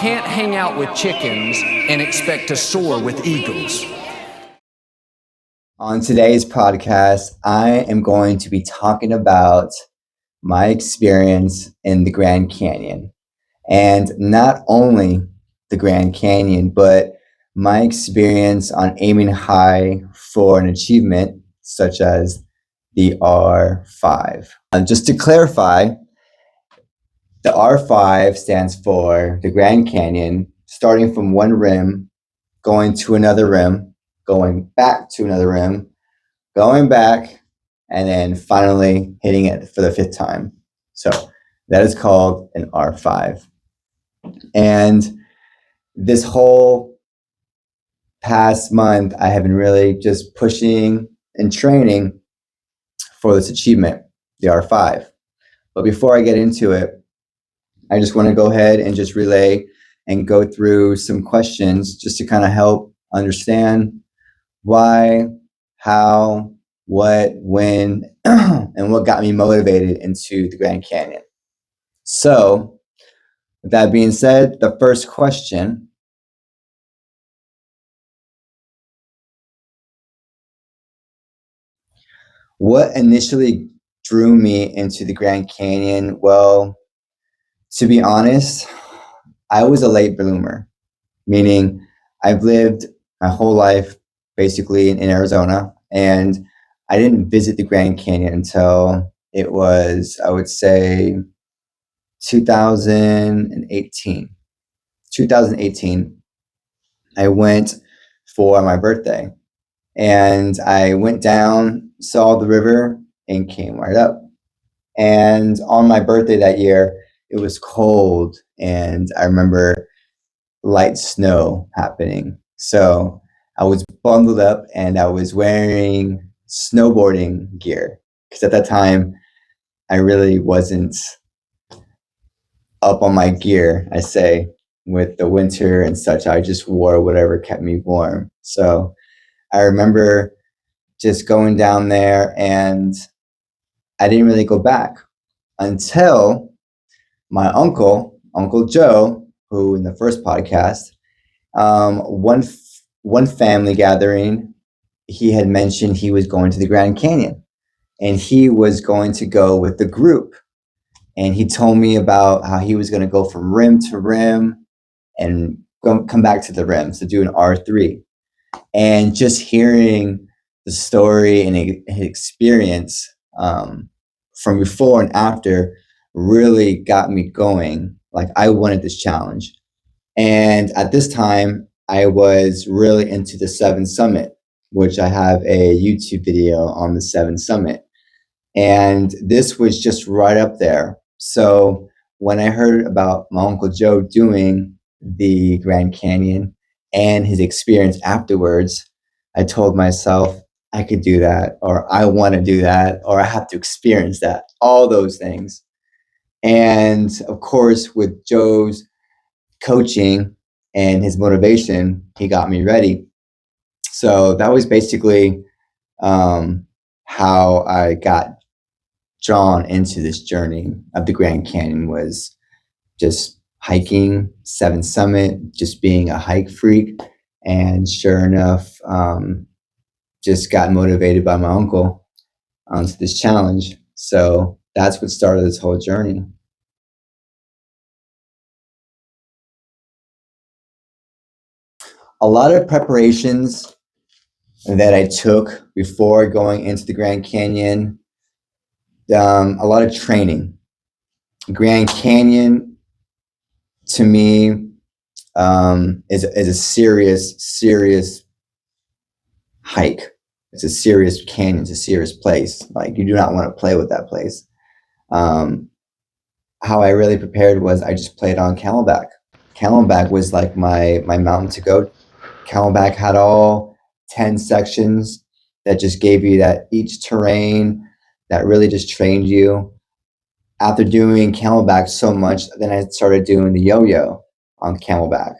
can't hang out with chickens and expect to soar with eagles. On today's podcast, I am going to be talking about my experience in the Grand Canyon. And not only the Grand Canyon, but my experience on aiming high for an achievement such as the R5. Just to clarify, the R5 stands for the Grand Canyon, starting from one rim, going to another rim, going back to another rim, going back, and then finally hitting it for the 5th time. So that is called an R5. And this whole past month, I have been really just pushing and training for this achievement, the R5. But before I get into it, I just want to go ahead and just relay and go through some questions just to kind of help understand why, how, what, when, and what got me motivated into the Grand Canyon. So, with that being said, the first question: what initially drew me into the Grand Canyon? Well, to be honest, I was a late bloomer, meaning I've lived my whole life basically in Arizona, and I didn't visit the Grand Canyon until it was, I would say, 2018. 2018, I went for my birthday, and I went down, saw the river, and came right up. And on my birthday that year, it was cold, and I remember light snow happening. So I was bundled up and I was wearing snowboarding gear because at that time I really wasn't up on my gear, I say, with the winter and such. I just wore whatever kept me warm. So I remember just going down there, and I didn't really go back until my Uncle Joe, who in the first podcast, one family gathering, he had mentioned he was going to the Grand Canyon, and he was going to go with the group. And he told me about how he was going to go from rim to rim and come back to the rim, so do an R3. And just hearing the story and his experience from before and after really got me going. Like, I wanted this challenge. And at this time, I was really into the 7 Summit, which I have a YouTube video on the 7 Summit. And this was just right up there. So when I heard about my Uncle Joe doing the Grand Canyon and his experience afterwards, I told myself I could do that, or I want to do that, or I have to experience that, all those things. And of course, with Joe's coaching and his motivation, he got me ready. So that was basically how I got drawn into this journey of the Grand Canyon, was just hiking 7 Summit, just being a hike freak. And sure enough, just got motivated by my uncle onto this challenge. So that's what started this whole journey. A lot of preparations that I took before going into the Grand Canyon, a lot of training. Grand Canyon, to me, is a serious hike. It's a serious canyon. It's a serious place. Like, you do not want to play with that place. How I really prepared was I just played on Camelback. Camelback was like my mountain to go. Camelback had all 10 sections that just gave you that each terrain that really just trained you. After doing Camelback so much, then I started doing the yo-yo on Camelback.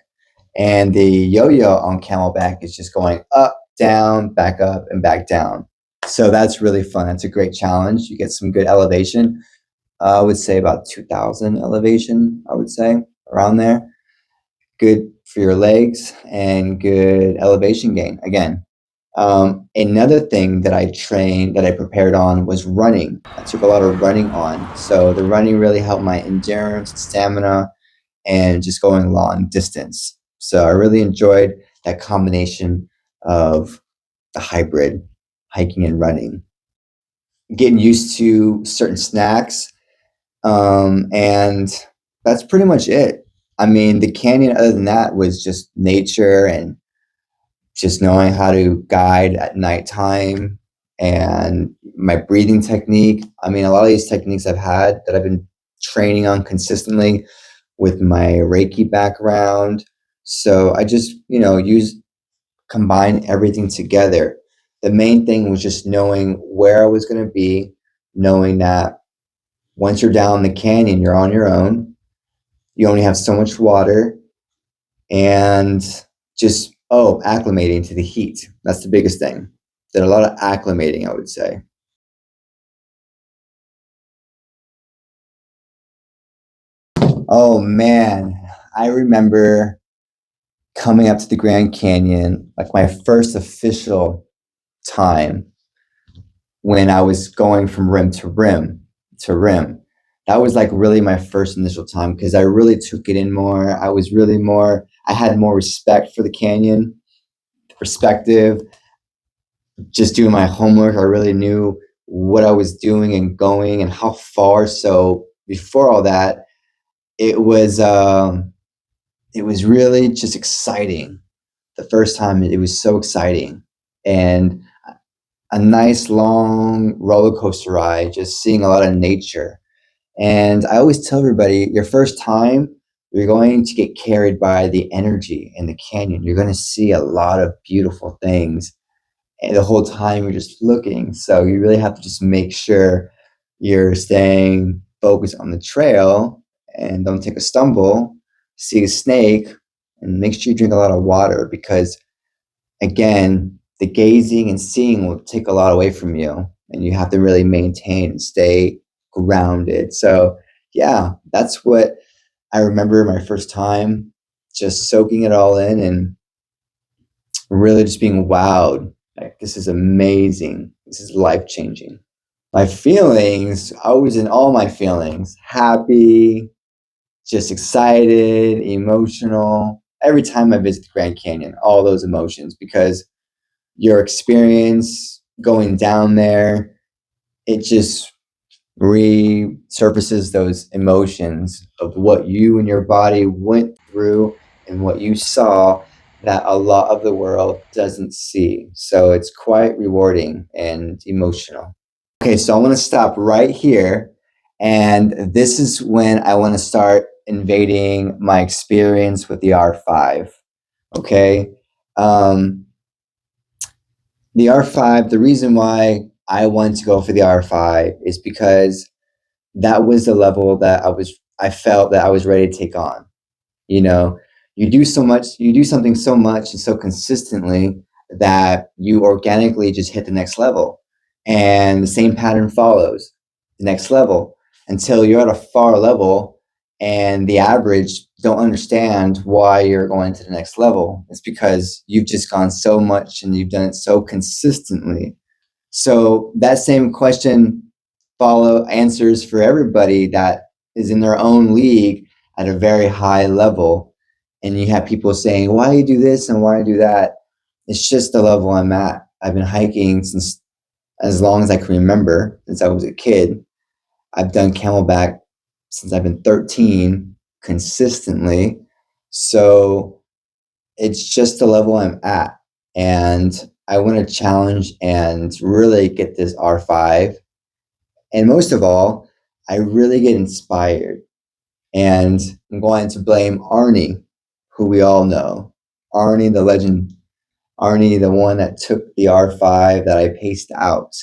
And the yo-yo on Camelback is just going up, down, back up, and back down. So that's really fun. That's a great challenge. You get some good elevation. I would say about 2,000 elevation, I would say, around there. good for your legs and good elevation gain. Again, another thing that I prepared on was running. I took a lot of running on. So the running really helped my endurance, stamina, and just going long distance. So I really enjoyed that combination of the hybrid hiking and running. Getting used to certain snacks, and that's pretty much it. I mean, the canyon, other than that, was just nature and just knowing how to guide at nighttime and my breathing technique. I mean, a lot of these techniques I've had that I've been training on consistently with my Reiki background. So I just, combine everything together. The main thing was just knowing where I was going to be, knowing that once you're down the canyon, you're on your own. You only have so much water, and just, acclimating to the heat. That's the biggest thing. Did a lot of acclimating, I would say. Oh man, I remember coming up to the Grand Canyon, like my first official time when I was going from rim to rim to rim. That was like really my first initial time because I really took it in more. I had more respect for the canyon, perspective, just doing my homework. I really knew what I was doing and going and how far. So before all that, it was um, it was really just exciting. The first time, it was so exciting, and a nice long roller coaster ride, just seeing a lot of nature. And I always tell everybody, your first time, you're going to get carried by the energy in the canyon. You're going to see a lot of beautiful things, and the whole time you're just looking. So you really have to just make sure you're staying focused on the trail and don't take a stumble, see a snake, and make sure you drink a lot of water because, again, the gazing and seeing will take a lot away from you, and you have to really maintain and stay grounded. So, yeah, that's what I remember my first time, just soaking it all in and really just being wowed. Like, this is amazing. This is life changing. My feelings, I was in all my feelings, happy, just excited, emotional. Every time I visit the Grand Canyon, all those emotions, because your experience going down there, it just resurfaces those emotions of what you and your body went through and what you saw that a lot of the world doesn't see. So it's quite rewarding and emotional. Okay, so I want to stop right here. And this is when I want to start invading my experience with the R5. Okay. Um, the R5, the reason why I wanted to go for the R5 is because that was the level that I felt that I was ready to take on. You know, you do something so much and so consistently that you organically just hit the next level. And the same pattern follows the next level until you're at a far level and the average don't understand why you're going to the next level. It's because you've just gone so much and you've done it so consistently. So that same question follow answers for everybody that is in their own league at a very high level. And you have people saying, why do you do this and why do you do that? It's just the level I'm at. I've been hiking since as long as I can remember, since I was a kid. I've done camelback since I've been 13 consistently. So it's just the level I'm at. And I want to challenge and really get this R5. And most of all, I really get inspired. And I'm going to blame Arnie, who we all know. Arnie, the legend. Arnie, the one that took the R5 that I paced out.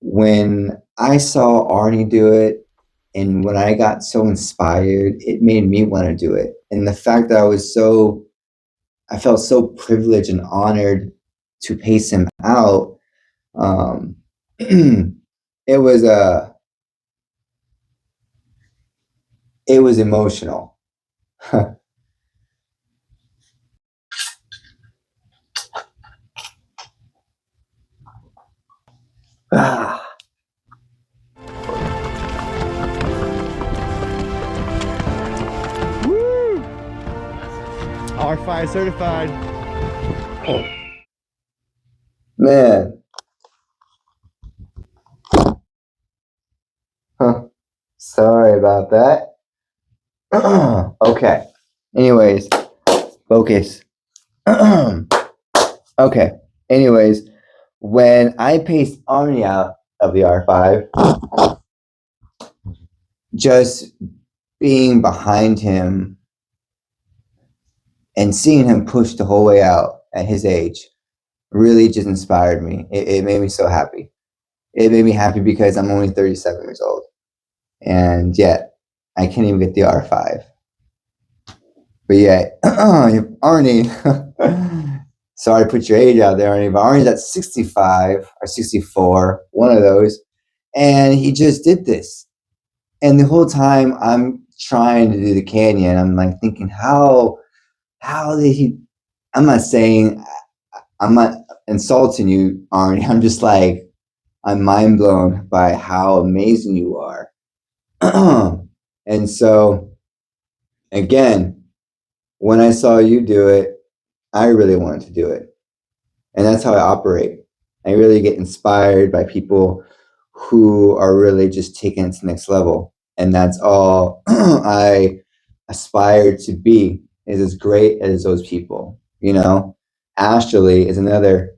When I saw Arnie do it, and when I got so inspired, it made me want to do it. And the fact that I felt so privileged and honored to pace him out. Um, it was it was emotional. Ah. Woo! R5 certified. Man. Huh. Sorry about that. Okay. Anyways, focus. Okay. Anyways, when I paced Arnie out of the R5, just being behind him and seeing him push the whole way out at his age really just inspired me. It made me so happy. It made me happy because I'm only 37 years old. And yet, I can't even get the R5. But yet, Arnie, sorry to put your age out there, Arnie, but Arnie's at 65 or 64, one of those. And he just did this. And the whole time I'm trying to do the canyon, I'm like thinking, how did he? I'm not saying, I'm not insulting you, Arnie. I'm just like, I'm mind blown by how amazing you are. And so, again, when I saw you do it, I really wanted to do it. And that's how I operate. I really get inspired by people who are really just taking it to the next level. And that's all I aspire to be, is as great as those people. You know, Ashley is another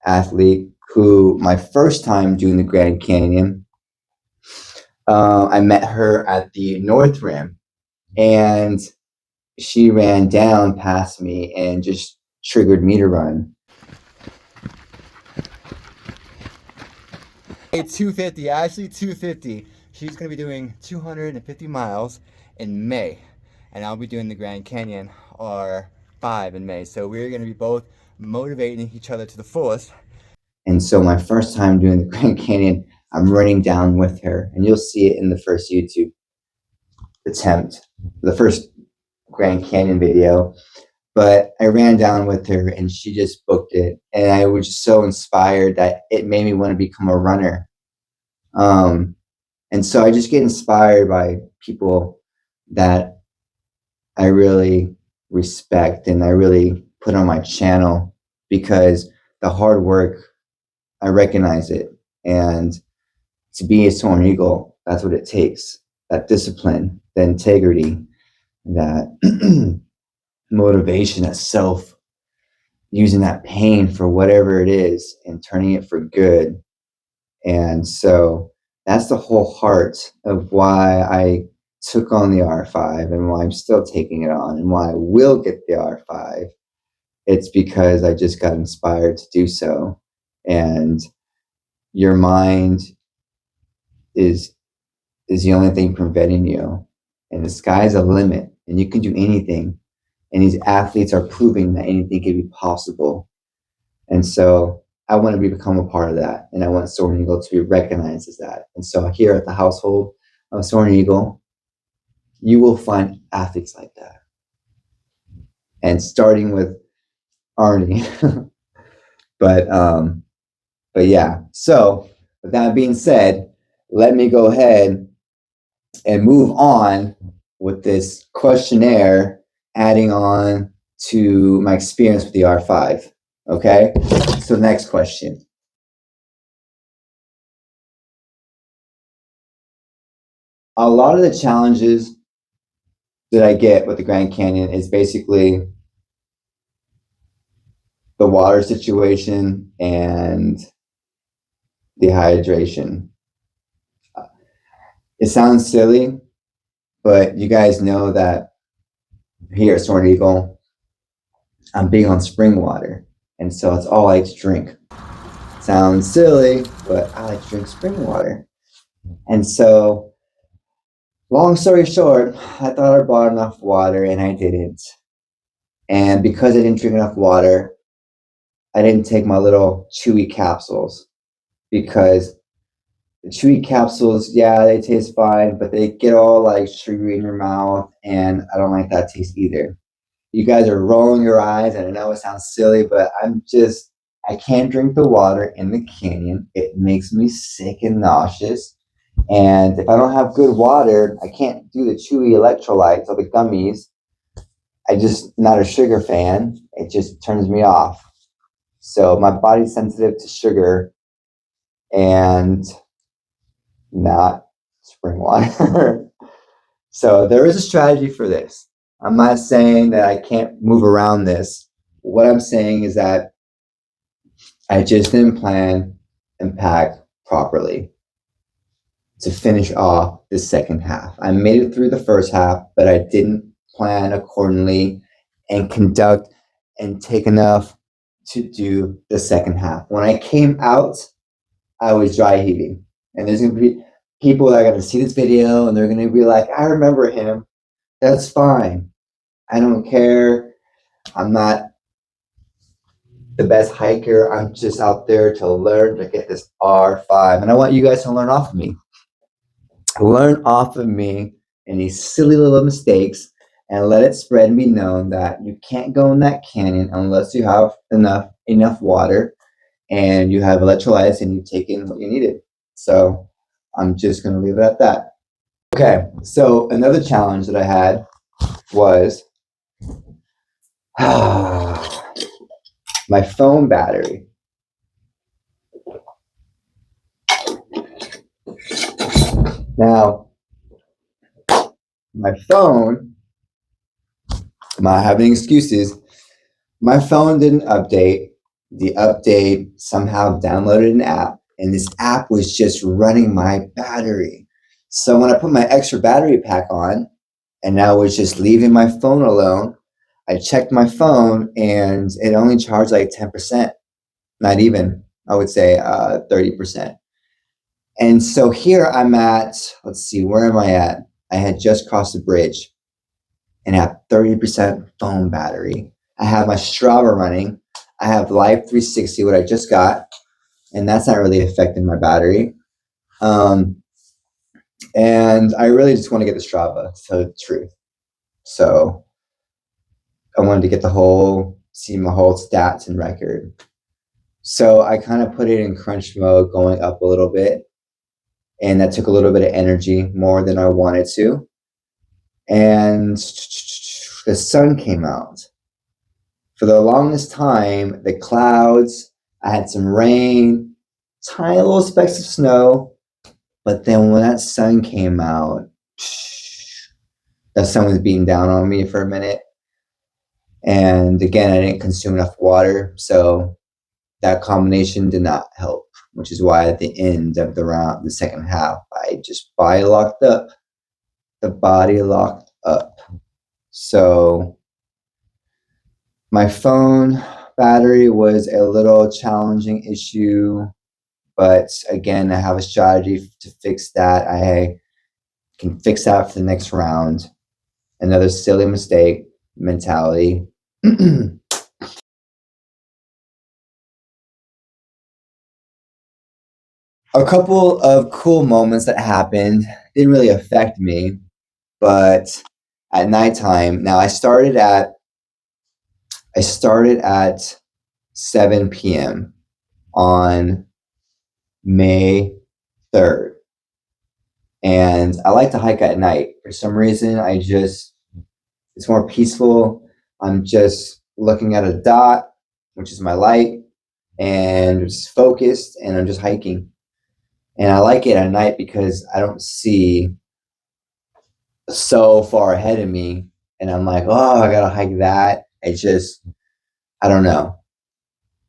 athlete who, my first time doing the Grand Canyon, I met her at the North Rim, and she ran down past me and just triggered me to run. Hey, 250, Ashley, 250. She's gonna be doing 250 miles in May, and I'll be doing the Grand Canyon R5 in May. So we're gonna be both motivating each other to the fullest. And so my first time doing the Grand Canyon, I'm running down with her, and you'll see it in the first YouTube attempt, the first Grand Canyon video. But I ran down with her, and she just booked it, and I was just so inspired that it made me want to become a runner. And so I just get inspired by people that I really respect and I really put on my channel, because the hard work, I recognize it. And to be a Soaring Eagle, that's what it takes. That discipline, the integrity, that motivation, that self, using that pain for whatever it is and turning it for good. And so that's the whole heart of why I took on the R5 and why I'm still taking it on and why I will get the R5. It's because I just got inspired to do so. And your mind is the only thing preventing you. And the sky's a limit, and you can do anything. And these athletes are proving that anything can be possible. And so I want to become a part of that. And I want Soaring Eagle to be recognized as that. And so here at the household of Soaring Eagle, you will find athletes like that. And starting with Arnie. But yeah. So with that being said, let me go ahead and move on with this questionnaire, adding on to my experience with the R5. Okay, so next question. A lot of the challenges that I get with the Grand Canyon is basically the water situation and dehydration. It sounds silly, but you guys know that here at Soaring Eagle, I'm big on spring water, and so it's all I like to drink. Sounds silly, but I like to drink spring water. And so, long story short, I thought I bought enough water and I didn't. And because I didn't drink enough water, I didn't take my little chewy capsules, because the chewy capsules, yeah, they taste fine, but they get all like sugary in your mouth, and I don't like that taste either. You guys are rolling your eyes, and I know it sounds silly, but I'm just I can't drink the water in the canyon. It makes me sick and nauseous. And if I don't have good water, I can't do the chewy electrolytes or the gummies. I just not a sugar fan. It just turns me off. So my body's sensitive to sugar and not spring water. So there is a strategy for this. I'm not saying that I can't move around this. What I'm saying is that I just didn't plan and pack properly to finish off the second half. I made it through the first half, but I didn't plan accordingly and conduct and take enough to do the second half. When I came out, I was dry heaving. And there's going to be people that are going to see this video and they're going to be like, I remember him. That's fine. I don't care. I'm not the best hiker. I'm just out there to learn to get this R5. And I want you guys to learn off of me. Learn off of me any silly little mistakes and let it spread and be known that you can't go in that canyon unless you have enough water and you have electrolytes and you've taken what you needed. So I'm just going to leave it at that. Okay, so another challenge that I had was my phone battery. Now, my phone, I'm not having excuses. My phone didn't update. The update somehow downloaded an app, and this app was just running my battery. So when I put my extra battery pack on, and I was just leaving my phone alone, I checked my phone, and it only charged like 10%. Not even, I would say 30%. And so here I'm at, let's see, where am I at? I had just crossed the bridge and have 30% phone battery. I have my Strava running. I have Live 360, what I just got, and that's not really affecting my battery. And I really just want to get the Strava, to tell you the truth. So I wanted to get see my whole stats and record. So I kind of put it in crunch mode, going up a little bit. And that took a little bit of energy, more than I wanted to. And the sun came out. For the longest time, the clouds, I had some rain, tiny little specks of snow. But then when that sun came out, the sun was beating down on me for a minute. And again, I didn't consume enough water. So that combination did not help, which is why at the end of the second half, I just body locked up. The body locked up. So my phone battery was a little challenging issue, but again, I have a strategy to fix that. I can fix that for the next round. Another silly mistake mentality. A couple of cool moments that happened didn't really affect me, but at nighttime, now I started at 7 p.m. on May 3rd. And I like to hike at night. For some reason, it's more peaceful. I'm just looking at a dot, which is my light, and just focused, and I'm just hiking. And I like it at night because I don't see so far ahead of me. And I'm like, oh, I gotta hike that. I don't know.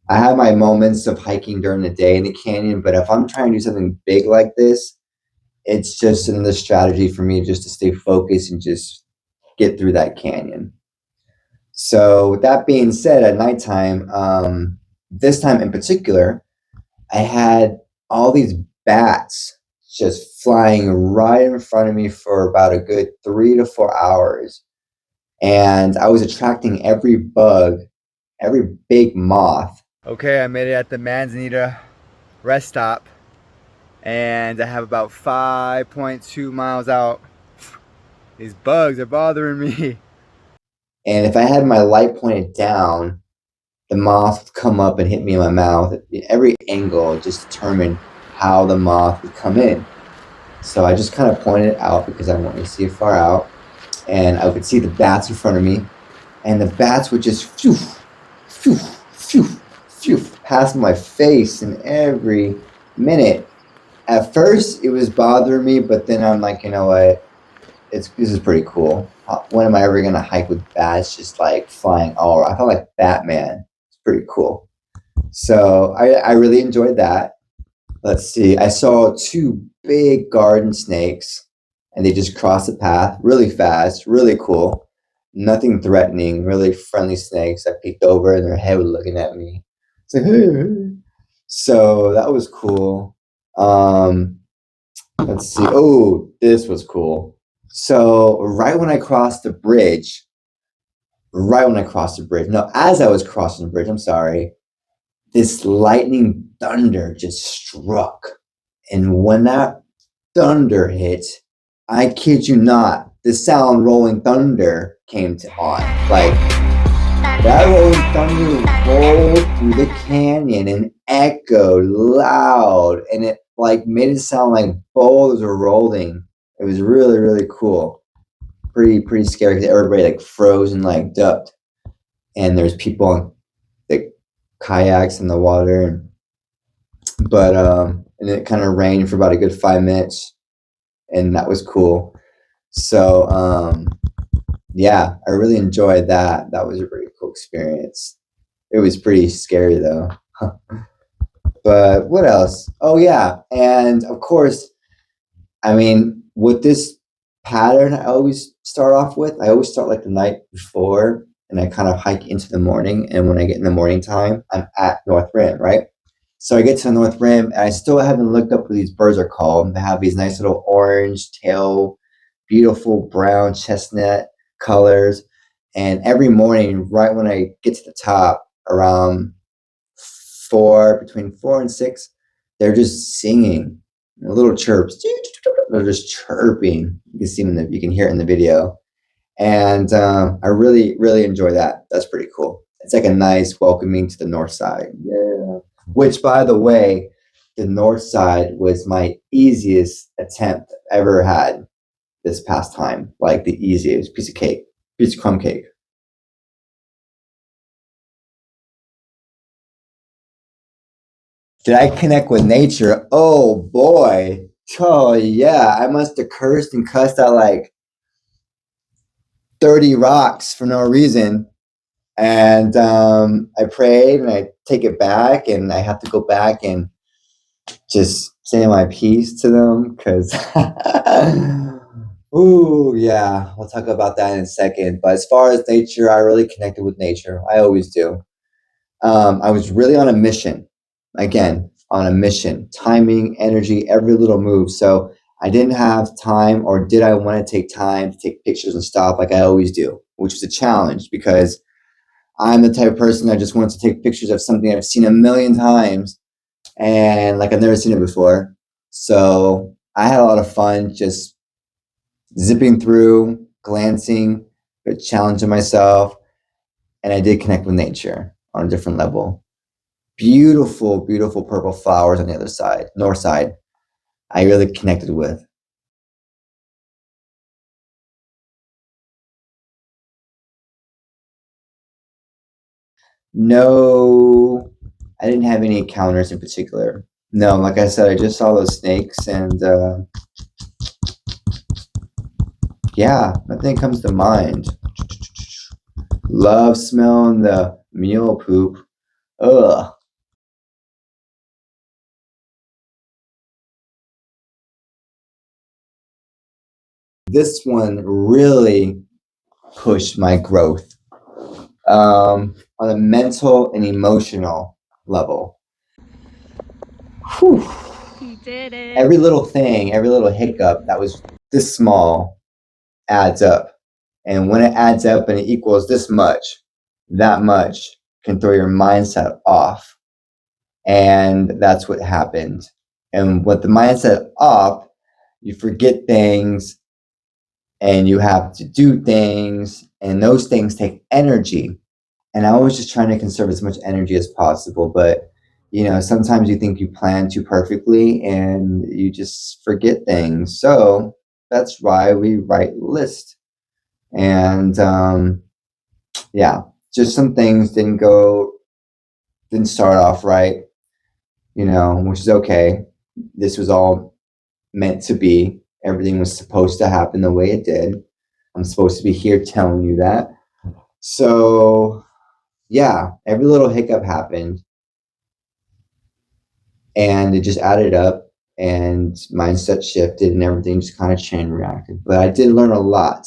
I have my moments of hiking during the day in the canyon, but if I'm trying to do something big like this, it's just another strategy for me just to stay focused and just get through that canyon. So with that being said, at nighttime, this time in particular, I had all these bats just flying right in front of me for about a good 3 to 4 hours. And I was attracting every bug, every big moth. Okay, I made it at the Manzanita rest stop. And I have about 5.2 miles out. These bugs are bothering me. And if I had my light pointed down, the moth would come up and hit me in my mouth. Every angle just determined how the moth would come in. So I just kind of pointed it out because I wanted to see it far out. And I could see the bats in front of me. And the bats would just phew, phew, phew, phew, past my face in every minute. At first, it was bothering me, but then I'm like, you know what? This is pretty cool. When am I ever gonna hike with bats just like flying all around? I felt like Batman. It's pretty cool. So I really enjoyed that. Let's see. I saw two big garden snakes, and they just crossed the path really fast, really cool. Nothing threatening, really friendly snakes. I peeked over, and their head was looking at me. It's like, hey. So that was cool. Let's see. Oh, this was cool. So right when I crossed the bridge, no, as I was crossing the bridge, I'm sorry, this lightning thunder just struck. And when that thunder hit, I kid you not, the sound rolling thunder came to on. Like that rolling thunder rolled through the canyon and echoed loud, and it like made it sound like boulders were rolling. It was really, really cool. Pretty scary because everybody like froze and like ducked. And there's people on the kayaks in the water, and it kind of rained for about a good 5 minutes, and that was cool. So yeah, I really enjoyed that. That was a pretty cool experience. It was pretty scary though. But what else? Oh yeah, and of course, I mean, with this pattern, I always start like the night before, and I kind of hike into the morning. And when I get in the morning time, I'm at North Rim, right? So I get to the North Rim, and I still haven't looked up what these birds are called. They have these nice little orange tail, beautiful brown chestnut colors. And every morning, right when I get to the top, around between 4 and 6, they're just singing little chirps. They're just chirping. You can see them you can hear it in the video, and I really really enjoy that. That's pretty cool. It's like a nice welcoming to the north side. Yeah. Which, by the way, the north side was my easiest attempt I've ever had this past time. Like the easiest piece of cake, piece of crumb cake. Did I connect with nature? Oh boy. Oh yeah. I must have cursed and cussed out like 30 rocks for no reason. And I prayed and I take it back, and I have to go back and just say my piece to them because, ooh, yeah, we'll talk about that in a second. But as far as nature, I really connected with nature. I always do. I was really on a mission, again, on a mission, timing, energy, every little move. So I didn't have time, or did I want to take time to take pictures and stop like I always do, which was a challenge because I'm the type of person that just wants to take pictures of something I've seen a million times and like I've never seen it before. So I had a lot of fun just zipping through, glancing, but challenging myself. And I did connect with nature on a different level. Beautiful, beautiful purple flowers on the other side, north side. I really connected with. No, I didn't have any encounters in particular. No, like I said, I just saw those snakes, and yeah, nothing comes to mind. Love smelling the mule poop. Ugh. This one really pushed my growth on a mental and emotional level. Whew. You did it. Every little thing, every little hiccup that was this small adds up. And when it adds up and it equals this much, that much can throw your mindset off. And that's what happened. And with the mindset off, you forget things and you have to do things, and those things take energy. And I was just trying to conserve as much energy as possible. But, sometimes you think you plan too perfectly and you just forget things. So that's why we write lists. And yeah, just some things didn't start off right, which is okay. This was all meant to be. Everything was supposed to happen the way it did. I'm supposed to be here telling you that. So, yeah, every little hiccup happened and it just added up and mindset shifted and everything just kind of chain reacted. But I did learn a lot.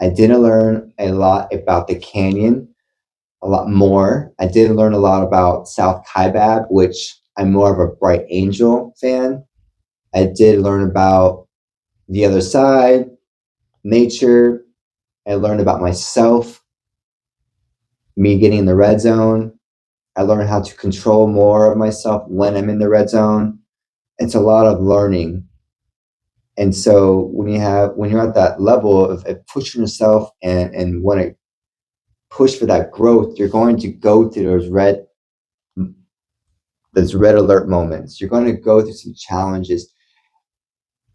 I did learn a lot about the canyon, a lot more. I did learn a lot about South Kaibab, which I'm more of a Bright Angel fan. I did learn about the other side, nature. I learned about myself, me getting in the red zone. I learned how to control more of myself when I'm in the red zone. It's a lot of learning. And so when you're at that level of pushing yourself and want to push for that growth, you're going to go through those red alert moments. You're going to go through some challenges.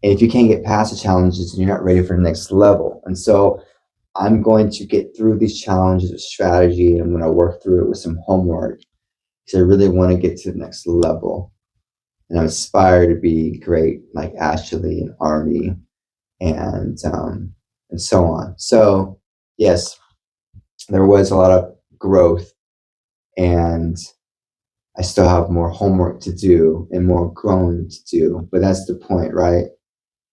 And if you can't get past the challenges, then you're not ready for the next level. And so I'm going to get through these challenges with strategy. And I'm going to work through it with some homework because I really want to get to the next level. And I aspire to be great like Ashley and Arnie and so on. So yes, there was a lot of growth, and I still have more homework to do and more growing to do. But that's the point, right?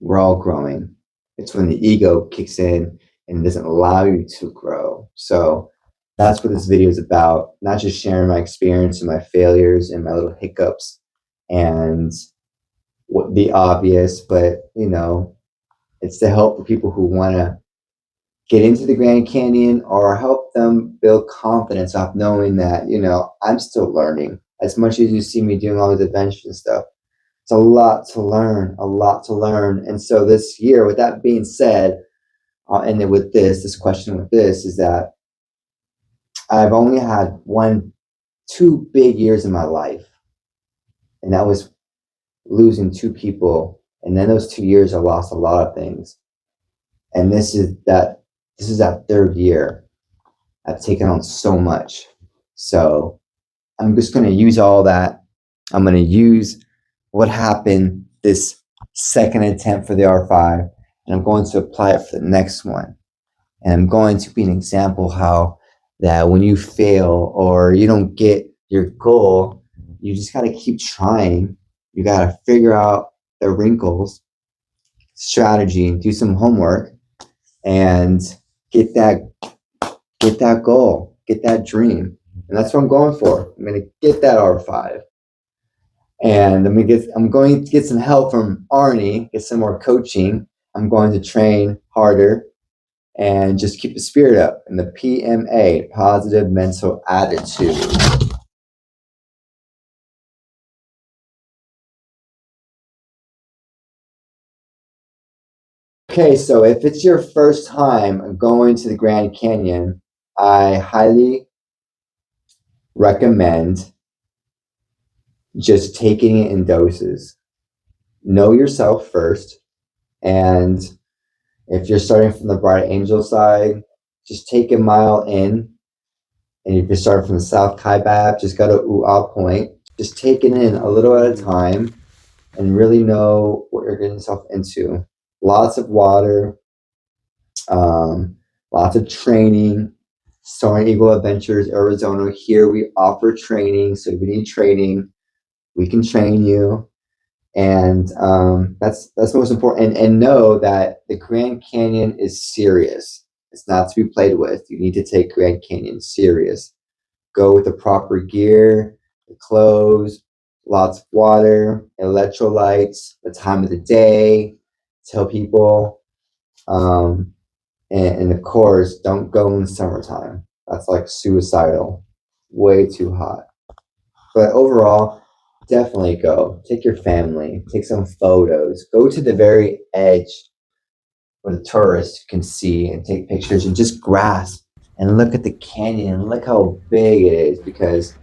We're all growing. It's when the ego kicks in and doesn't allow you to grow. So that's what this video is about. Not just sharing my experience and my failures and my little hiccups and what the obvious, but it's to help the people who want to get into the Grand Canyon or help them build confidence off knowing that, I'm still learning. As much as you see me doing all these adventures and stuff, it's a lot to learn, a lot to learn. And so this year, with that being said, I'll end it with this question with this is that I've only had 2 big years in my life. And that was losing 2 people. And then those 2 years, I lost a lot of things. And this is that 3rd year. I've taken on so much. So I'm just going to use all that. I'm going to use what happened this second attempt for the R5, and I'm going to apply it for the next one. And I'm going to be an example how that when you fail or you don't get your goal, you just got to keep trying. You got to figure out the wrinkles, strategy, and do some homework and get that goal, get that dream. And that's what I'm going for. I'm going to get that R5. And I'm going to get some help from Arnie, get some more coaching. I'm going to train harder and just keep the spirit up. And the PMA, positive mental attitude. Okay, so if it's your first time going to the Grand Canyon, I highly recommend just taking it in doses. Know yourself first. And if you're starting from the Bright Angel side, just take a mile in. And if you're starting from the South Kaibab, just go to U'a Point. Just take it in a little at a time and really know what you're getting yourself into. Lots of water, lots of training. Soaring Eagle Adventures, Arizona. Here we offer training. So if you need training, we can train you. And that's most important. And know that the Grand Canyon is serious. It's not to be played with. You need to take Grand Canyon serious. Go with the proper gear, the clothes, lots of water, electrolytes, the time of the day. Tell people. And of course, don't go in the summertime. That's like suicidal. Way too hot. But overall, definitely go. Take your family. Take some photos. Go to the very edge where the tourists can see and take pictures and just grasp and look at the canyon and look how big it is. Because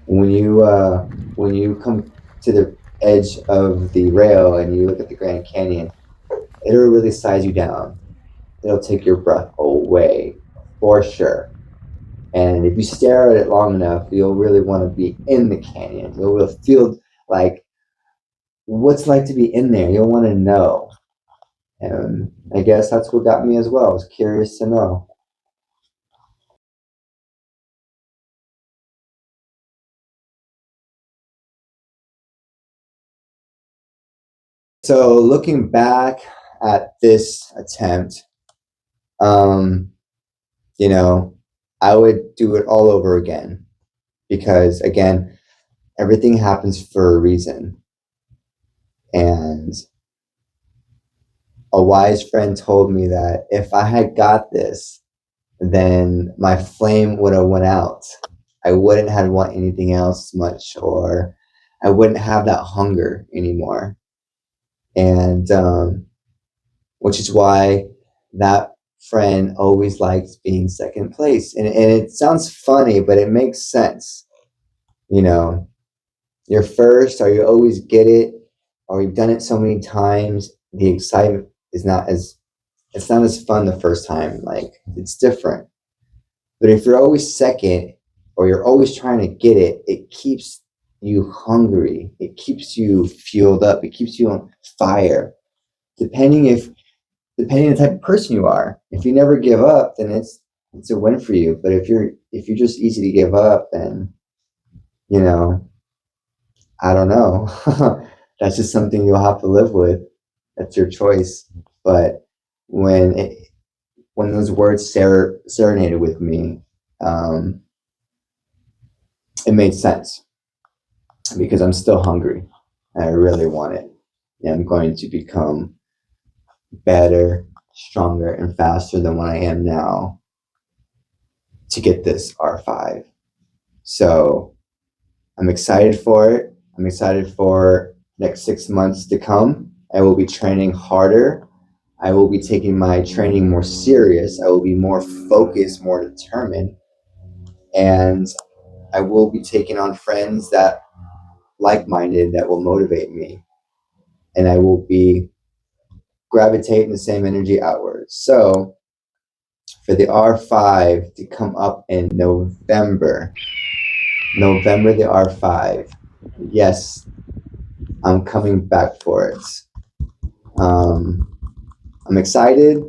when you come to the edge of the rail and you look at the Grand Canyon, it'll really size you down. It'll take your breath away for sure. And if you stare at it long enough, you'll really want to be in the canyon. You'll feel like what's like to be in there. You'll want to know. And I guess that's what got me as well. I was curious to know. So looking back at this attempt, um, you know, I would do it all over again because again, everything happens for a reason. And a wise friend told me that if I had got this, then my flame would have went out. I wouldn't have want anything else much, or I wouldn't have that hunger anymore. And which is why that friend always likes being second place. And it sounds funny, but it makes sense. You know, you're first, or you always get it, or you've done it so many times. The excitement is not as it's not as fun the first time. Like it's different. But if you're always second, or you're always trying to get it, it keeps you hungry. It keeps you fueled up. It keeps you on fire. Depending if depending on the type of person you are. If you never give up, then it's a win for you. But if you're just easy to give up, then you know, I don't know. That's just something you'll have to live with. That's your choice. But when it, when those words serenaded with me, um, it made sense because I'm still hungry and I really want it. And I'm going to become better, stronger, and faster than what I am now to get this R5. So I'm excited for it. I'm excited for next 6 months to come. I will be training harder. I will be taking my training more serious. I will be more focused, more determined. And I will be taking on friends that like minded that will motivate me. And I will be gravitating the same energy outwards. So for the R5 to come up in November the R5. Yes, I'm coming back for it. Um, I'm excited,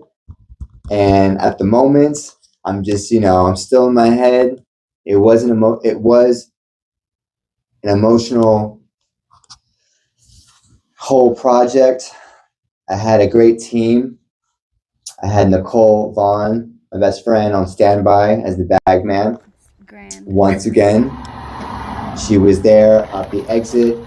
and at the moment, I'm just I'm still in my head. It was an emotional whole project. I had a great team. I had Nicole Vaughn, my best friend, on standby as the bag man. Once again, she was there at the exit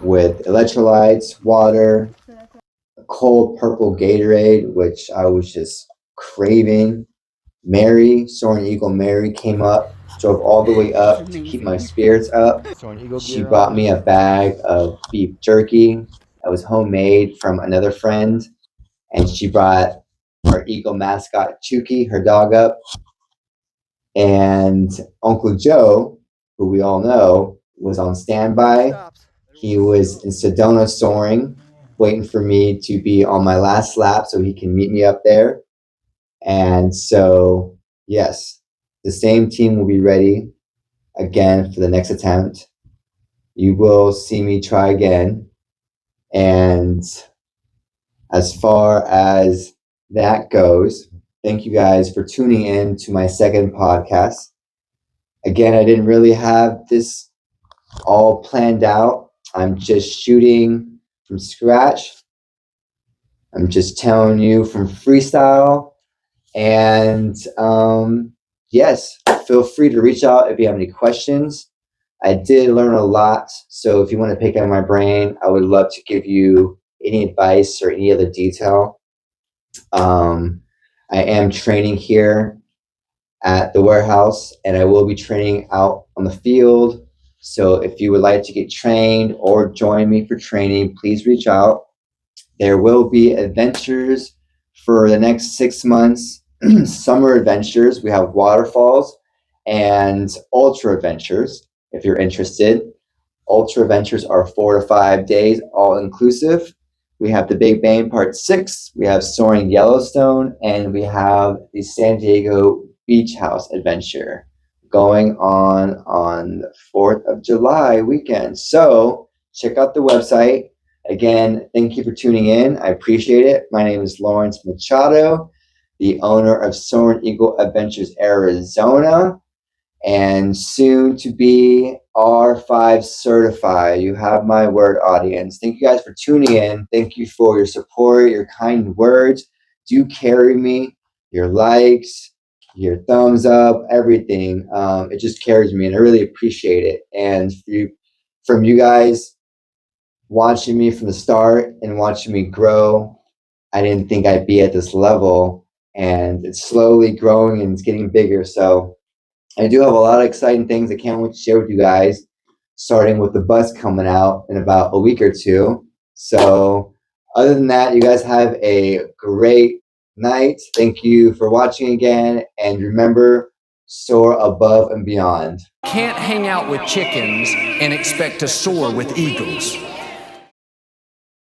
with electrolytes, water, a cold purple Gatorade, which I was just craving. Mary, Soaring Eagle Mary, came up, drove all the way up to keep my spirits up. Soaring Eagle She gear brought on. me a bag of beef jerky that was homemade from another friend, and she brought our Eagle mascot Chucky, her dog, up. And Uncle Joe, who we all know, was on standby. He was in Sedona soaring, waiting for me to be on my last lap so he can meet me up there. And so, yes, the same team will be ready again for the next attempt. You will see me try again. And as far as that goes, thank you guys for tuning in to my second podcast. Again, I didn't really have this all planned out. I'm just shooting from scratch. I'm just telling you from freestyle. And yes, feel free to reach out if you have any questions. I did learn a lot. So if you want to pick on my brain, I would love to give you any advice or any other detail. I am training here at the warehouse, and I will be training out on the field. So if you would like to get trained or join me for training, please reach out. There will be adventures for the next 6 months. summer adventures. We have waterfalls and ultra adventures if you're interested. Ultra adventures are 4 to 5 days, all inclusive. We have the Big Bang Part 6, we have Soaring Yellowstone, and we have the San Diego Beach House Adventure going on the 4th of July weekend. So check out the website. Again, thank you for tuning in. I appreciate it. My name is Lawrence Machado, the owner of Soaring Eagle Adventures Arizona, and soon to be R5 certified. You have my word, audience. Thank you guys for tuning in. Thank you for your support, your kind words. Do carry me, your likes, your thumbs up, everything. It just carries me, and I really appreciate it. And from you guys watching me from the start and watching me grow, I didn't think I'd be at this level, and it's slowly growing and it's getting bigger. So I do have a lot of exciting things I can't wait to share with you guys, starting with the bus coming out in about a week or two. So other than that, you guys have a great night. Thank you for watching again, and remember, soar above and beyond. Can't hang out with chickens and expect to soar with eagles.